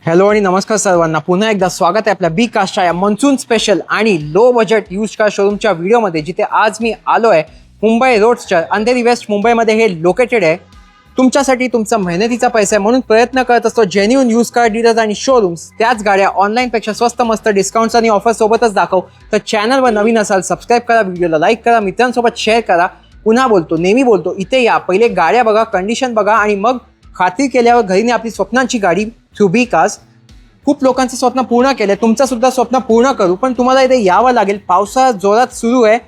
Hello आणि नमस्कार सर्वांना, पुन्हा एकदा स्वागत आहे आपल्या बी कास्टच्या या मन्सून स्पेशल आणि लो बजेट यूज कार शोरूमच्या व्हिडिओमध्ये, जिथे आज मी आलो आहे मुंबई रोडच्या अंधेरी वेस्ट मुंबईमध्ये हे लोकेटेड आहे. तुमच्यासाठी तुमचा मेहनतीचा पैसा आहे म्हणून प्रयत्न करत असतो जेन्युइन यूज कार डीलर्स आणि शोरूम्स त्याच गाड्या ऑनलाईनपेक्षा स्वस्त मस्त डिस्काउंट्स आणि ऑफर सोबतच दाखव. तर चॅनलवर नवीन असाल सबस्क्राईब करा, व्हिडिओला लाईक करा, मित्रांसोबत शेअर करा. पुन्हा बोलतो, नेहमी बोलतो, इथे या, पहिले गाड्या बघा, कंडिशन बघा आणि मग खात्री केल्यावर घरीने आपली स्वप्नांची गाडी थ्रू बी कार्स. खूप लोकांचं स्वप्न पूर्ण केलं, तुमचं सुद्धा स्वप्न पूर्ण करू, पण तुम्हाला इथे यावं लागेल. पावसाळा जोरात सुरू आहे,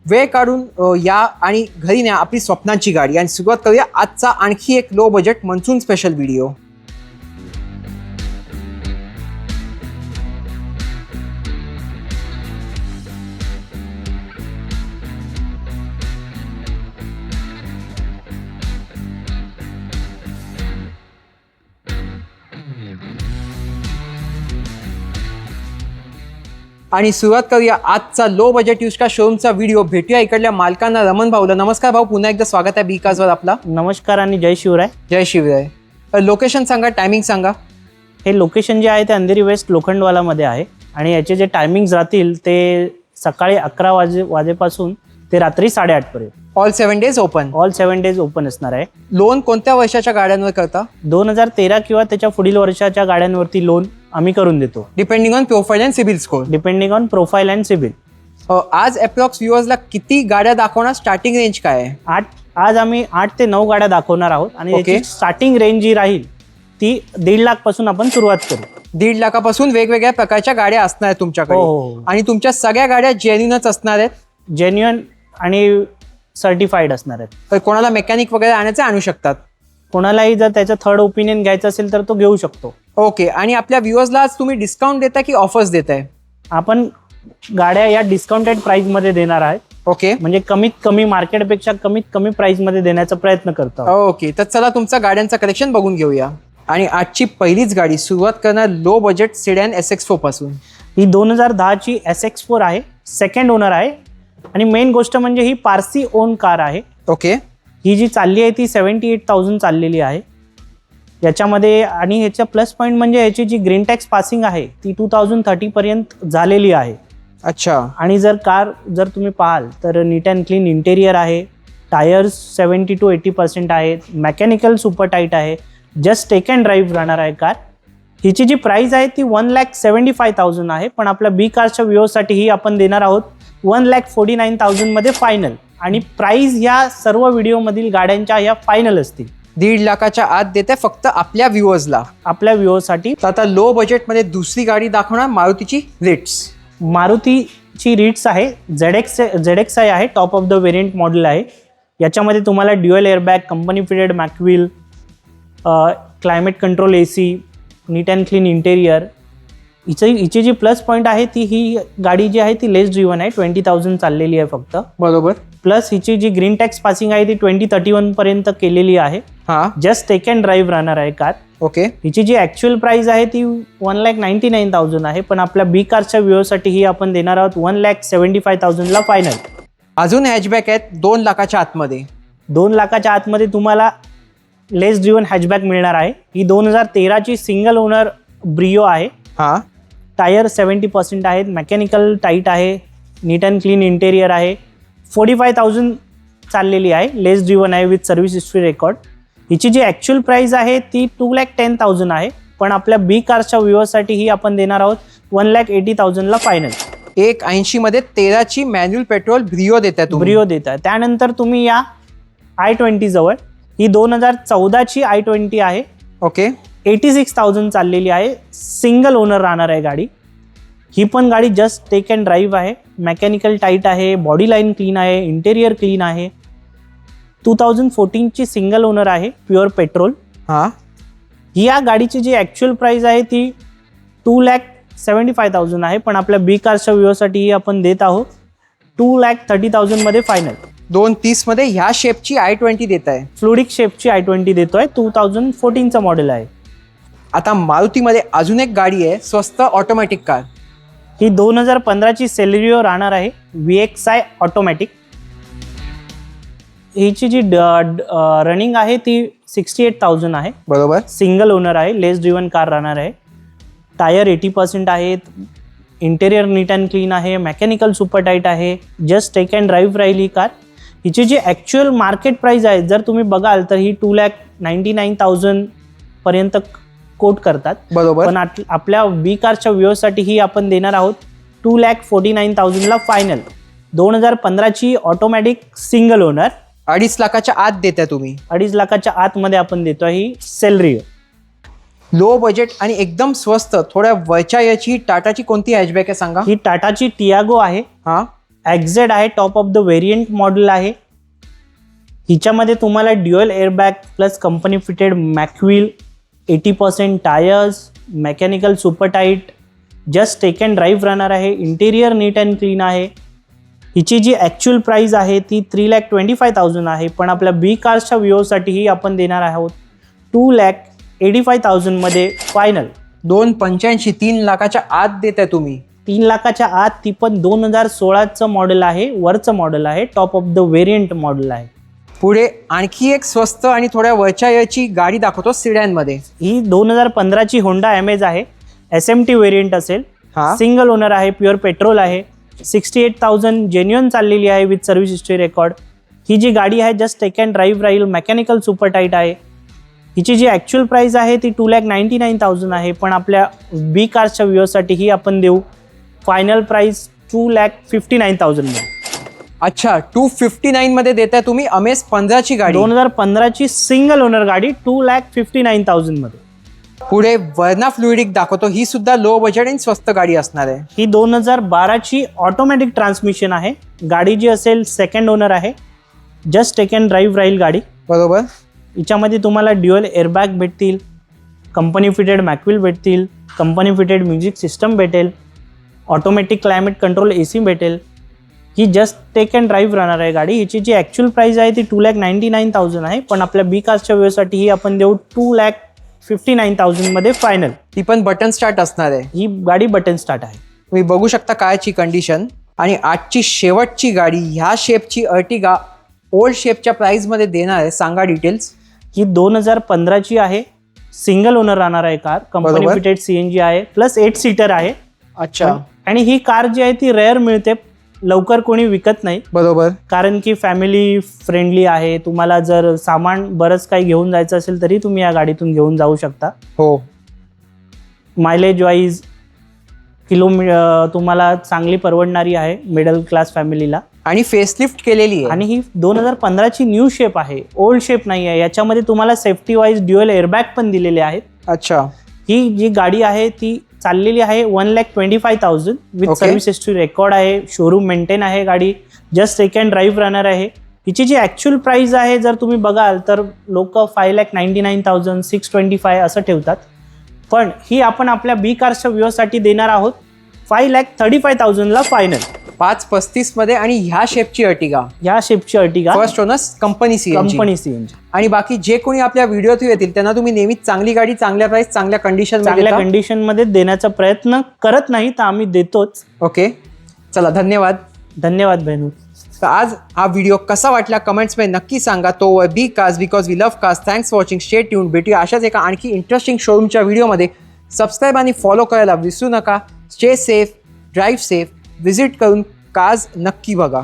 वेळ काढून या आणि घरी न्या आपली स्वप्नांची गाडी. आणि सुरुवात करूया आजचा आणखी एक low budget monsoon special video. आणि सुरुवात करूया आजचा लो बजेट यूज कार शोरूमचा व्हिडिओ. भेटूया इकडल्या मालकांना, रमण भाऊला. नमस्कार भाऊ, पुन्हा एकदा स्वागत आहे बी कार्सवर आपला. नमस्कार आणि जय शिवराय. जय शिवराय. लोकेशन सांगा, टायमिंग सांगा. हे लोकेशन जे आहे ते अंधेरी वेस्ट लोखंडवालामध्ये आहे आणि याचे जे टायमिंग्स राहतील ते सकाळी 11 वाजेपासून ते रात्री 8:30 पर्यंत. All 7 days open. All 7 days open असणार आहे. लोन कोणत्या वर्षाच्या गाड्यांवर करता? 2013 किंवा त्याच्या पुढील वर्षाच्या गाड्यांवरती लोन आम्ही करून देतो, depending on profile and CIBIL score. Depending on profile and CIBIL. आज अप्रॉक्स व्ह्युअर्सला किती गाड्या दाखवणार? स्टार्टिंग रेंज काय आहे? आज आम्ही 8 ते 9 गाड्या दाखवणार आहोत आणि Okay. याची स्टार्टिंग रेंज जी राहील ती 1.5 लाख पासून आपण सुरुवात करू. 1.5 लाखापासून वेगवेगळ्या प्रकारच्या गाड्या असणार आहेत तुमच्याकडे. हो. आणि तुमच्या सगळ्या गाड्या जेन्युइनच असणार आहेत, जेन्युइन आणि सर्टिफाईड असणार आहेत. तर कोणाला मेकॅनिक वगैरे आणायचे आणू शकतात. कोणालाही जर त्याचं थर्ड ओपिनियन घ्यायचं असेल तर तो घेऊ शकतो. ओके. आणि आपल्या व्ह्युअर्सला आज तुम्ही डिस्काउंट देता की ऑफर्स देताय? आपण गाड्या या डिस्काउंटेड प्राइसमध्ये देणार आहे. ओके. म्हणजे कमीत कमी मार्केटपेक्षा कमीत कमी प्राइसमध्ये देण्याचा प्रयत्न करतो. ओके, तर चला तुमचं गाड्यांचं कलेक्शन बघून घेऊया. आणि आजची पहिलीच गाडी सुरुवात करणार लो बजेट सेडॅन SX4 पासून. ही 2010ची SX4 आहे, सेकंड ओनर आहे आणि मेन गोष्ट म्हणजे ही पारसी ओन कार आहे. ओके. ही जी चालली आहे ती 78,000 चाललेली आहे याच्यामध्ये. आणि ह्याचा प्लस पॉईंट म्हणजे याची जी ग्रीन टॅक्स पासिंग आहे ती 2030 पर्यंत झालेली आहे. अच्छा. आणि जर तुम्ही पाहाल तर नीट अँड क्लीन इंटेरियर आहे, टायर्स 70 to 80% आहेत, मेकॅनिकल सुपर टाईट आहे, जस्ट टेक अँड ड्राईव्ह राहणार आहे कार. हिची जी प्राइस आहे ती 1,75,000 आहे, पण आपल्या बी कारच्या व्ह्यूअर्ससाठी ही आपण देणार आहोत 1,49,000 मध्ये फायनल. आणि प्राइस ह्या सर्व व्हिडिओमधील गाड्यांच्या ह्या फायनल असतील. 1.5 लाखाच्या आत देते फक्त आपल्या व्ह्युअर्सला. आपल्या व्ह्यूअर्ससाठी. तर आता लो बजेटमध्ये दुसरी गाडी दाखवणार, मारुतीची रिट्स. मारुतीची रिट्स आहे, ZXi आहे, top of the variant model आहे. याच्यामध्ये तुम्हाला dual airbag, company fitted mag wheel, climate control AC, neat and clean interior. हिची जी प्लस पॉईंट आहे ती ही गाडी जी आहे ती लेस ड्रिव्हन आहे, 20,000 चाललेली आहे फक्त. बरोबर. प्लस हिची जी ग्रीन टॅक्स पासिंग आहे ती 2031 पर्यंत केलेली आहे. हा. जस्ट टेक अँड ड्राईव्ह राहणार आहे कार. ओके. हिची जी ऍक्च्युअल प्राइस आहे ती 1,99,000 आहे, पण आपल्या बी कारच्या व्ह्यूअर्ससाठी ही आपण देणार आहोत 1,75,000 ला फायनल. अजून हॅचबॅक आहेत 2 लाखाच्या आतमध्ये. 2 लाखाच्या आतमध्ये तुम्हाला लेस ड्रिव्हन हॅचबॅक मिळणार आहे. ही 2013ची सिंगल ओनर ब्रिओ आहे. हा. टायर 70% आहेत, मेकॅनिकल टाईट आहे, नीट अँड क्लीन इंटेरियर आहे. 45,000 चाललेली आहे, लेस ड्रिव्हन आहे विथ सर्व्हिस हिस्ट्री रेकॉर्ड. हिची जी ॲक्च्युअल प्राइस आहे ती 2,10,000 आहे, पण आपल्या बी कारच्या व्ह्यूअर्ससाठी ही आपण देणार आहोत 1,80,000 ला फायनल. 1,80 मध्ये 13ची मॅन्युअल पेट्रोल ब्रिओ देताय तुम्ही. ब्रिओ देत आहे. त्यानंतर तुम्ही या i20 जवळ. ही 2014ची i20 आहे. ओके. 86,000 चाललेली आहे, सिंगल ओनर राहणार आहे गाडी. ही पण गाडी जस्ट टेक अँड ड्राईव्ह आहे, मेकॅनिकल टाईट आहे, बॉडी लाईन क्लीन आहे, इंटेरियर क्लीन आहे. 2014ची सिंगल ओनर आहे, प्युअर पेट्रोल. हा. या गाडीची जी ॲक्च्युअल प्राइस आहे ती 2,75,000 आहे, पण आपल्या बी कारच्या व्ह्यूअर्ससाठी आपण देत आहोत 2,30,000 मध्ये फायनल. 2,30 मध्ये ह्या शेपची i20 देत आहे. फ्लुडिक शेपची i20 देतोय, 2014चं मॉडेल आहे. आता मारुतीमध्ये अजून एक गाडी आहे, स्वस्त ऑटोमॅटिक कार. ही 2015ची सेलेरिओ राहणार आहे, VXi ऑटोमॅटिक. हिची जी रनिंग आहे ती 68,000 आहे. बरोबर. सिंगल ओनर आहे, लेस ड्रिव्हन कार राहणार आहे. टायर 80% आहेत, इंटेरियर नीट अँड क्लीन आहे, मेकॅनिकल सुपर टाईट आहे, जस्ट टेक अँड ड्राईव्ह राहील ही कार. हिची जी ॲक्च्युअल मार्केट प्राईस आहे जर तुम्ही बघाल तर ही 2,99,000 पर्यंत कोट करतात. बरोबर. पण आपल्या बी कारच्या व्ह्यूअर्ससाठी ही आपण देणार आहोत 2,49,000ला फायनल. 2015ची ऑटोमॅटिक सिंगल ओनर, 2.5 लाखाच्या आत देताय तुम्ही. 2.5 लाखाच्या आतमध्ये आपण देतो ही सॅलरी. लो बजेट आणि एकदम स्वस्त थोड्या वरच्या याची टाटाची कोणती हॅचबॅक आहे सांगा. ही टाटाची टियागो आहे. हा, एक्झेड आहे, top of the variant model आहे. हिच्यामध्ये तुम्हाला dual airbag plus company fitted mag wheel, 80% tyres, mechanical super tight, just take and drive राहणार आहे. इंटेरियर नीट अँड क्लीन आहे. हिची जी ॲक्च्युअल प्राईस आहे ती 3,25,000 आहे, पण आपल्या बी कार्सच्या व्ह्यूअर्ससाठीही आपण देणार आहोत 2,85,000 मध्ये फायनल. 2,85,000 3 लाखाच्या आत देताय तुम्ही. 3 लाखाच्या आत, ती पण 2016चं मॉडेल आहे, वरचं मॉडेल आहे, top of the variant model आहे. पुढे आणखी एक स्वस्त आणि थोड्या वरच्या याची गाडी दाखवतो सिडॅनमध्ये. ही 2015ची होंडा अमेज आहे, SMT व्हेरियंट असेल, हा, सिंगल ओनर आहे, प्युअर पेट्रोल आहे, 68,000 जेन्युअन चाललेली आहे विथ सर्व्हिस हिस्ट्री रेकॉर्ड. ही जी गाडी आहे जस्ट टेक अँड ड्राईव्ह राहील, मेकॅनिकल सुपर टाईट आहे. हिची जी ॲक्च्युअल प्राईस आहे ती 2,99,000 आहे, पण आपल्या बी कार्सच्या व्ह्यूअर्ससाठी ही आपण देऊ फायनल प्राईस 2,59,000 मध्ये. अच्छा, 259 मध्ये देताय तुम्ही अमेज 15ची गाडी. 2015ची सिंगल ओनर गाडी 2,59,000 मध्ये. पुढे वर्ना फ्लुइडिक दाखवतो. ही सुद्धा लो बजेट आणि स्वस्त गाडी असणार आहे. ही 2012ची ऑटोमॅटिक ट्रान्समिशन आहे. गाडी जी असेल सेकंड ओनर आहे, जस्ट टेक अँड ड्राईव्ह राहील गाडी. बरोबर. हिच्यामध्ये तुम्हाला ड्युअल एअरबॅग भेटतील, कंपनी फिटेड मॅकव्हील भेटतील, कंपनी फिटेड म्युझिक सिस्टम भेटेल, ऑटोमॅटिक क्लायमेट कंट्रोल AC भेटेल. ही जस्ट टेक अँड ड्राईव्ह राहणार आहे गाडी. हिची जी ॲक्च्युअल प्राईस आहे ती 2,99,000 आहे, पण आपल्या बी कार्सच्या वेळेसाठी ही आपण देऊ 2,59,000 मध्ये फायनल. ती पण बटन स्टार्ट असणार आहे. ही गाडी बटन स्टार्ट आहे. तुम्ही बघू शकता कायची कंडिशन. आणि आजची शेवटची गाडी ह्या शेपची अर्टिगा ओल्ड शेपच्या प्राइसमध्ये देणार आहे. सांगा डिटेल्स. ही 2015ची आहे, सिंगल ओनर राहणार आहे कार, कंपनी बरोबर. फिटेड CNG आहे, प्लस 8 सीटर आहे. अच्छा, आणि ही कार जी आहे ती रेअर मिळते, लवकर कोणी विकत नाही. बरोबर. कारण की फॅमिली फ्रेंडली आहे. तुम्हाला जर सामान बरंच काही घेऊन जायचं असेल तरी तुम्ही या गाडीतून घेऊन जाऊ शकता. हो. मायलेज वाईज तुम्हाला चांगली परवडणारी आहे मिडल क्लास फॅमिलीला. आणि फेसलिफ्ट केलेली आहे. आणि ही 2015ची न्यू शेप आहे, ओल्ड शेप नाही आहे. याच्यामध्ये तुम्हाला सेफ्टी वाईज ड्युअल एअरबॅग पण दिलेले आहेत. अच्छा. ही जी गाडी आहे ती चाललेली आहे 1,25,000 with Okay. Service history record आहे, शोरूम मेंटेन आहे गाडी, जस्ट टेक अँड ड्राईव्ह राहणार आहे. हिची जी ॲक्च्युअल प्राईस आहे जर तुम्ही बघाल तर लोक 5,99,000 625 असं ठेवतात, पण ही आपण आपल्या बी कार्सच्या व्ह्यूअर्ससाठी देणार आहोत 5,35,000ला फायनल. 535 मध्ये. आणि ह्या शेपची अर्टिगा, ह्या शेपची Ertiga first owners company CNG. आणि बाकी जे कोणी आपल्या व्हिडिओ थ्रू येतील त्यांना तुम्ही नेहमीच चांगली गाडी, चांगल्या प्राइस, चांगल्या कंडिशन मध्ये देण्याचा प्रयत्न करत नाही तर आम्ही देतोच. ओके, चला, धन्यवाद. धन्यवाद बहिणू. तर आज हा व्हिडिओ कसा वाटला कमेंट्समध्ये नक्की सांगा. तो B cars because we love cars. Thanks for watching. Stay tune. भेटूया अशाच एका आणखी इंटरेस्टिंग शोरूमच्या व्हिडिओमध्ये. सबस्क्राईब आणि फॉलो करायला विसरू नका. Stay safe, drive safe. Visit करून कार्स नक्की बघा.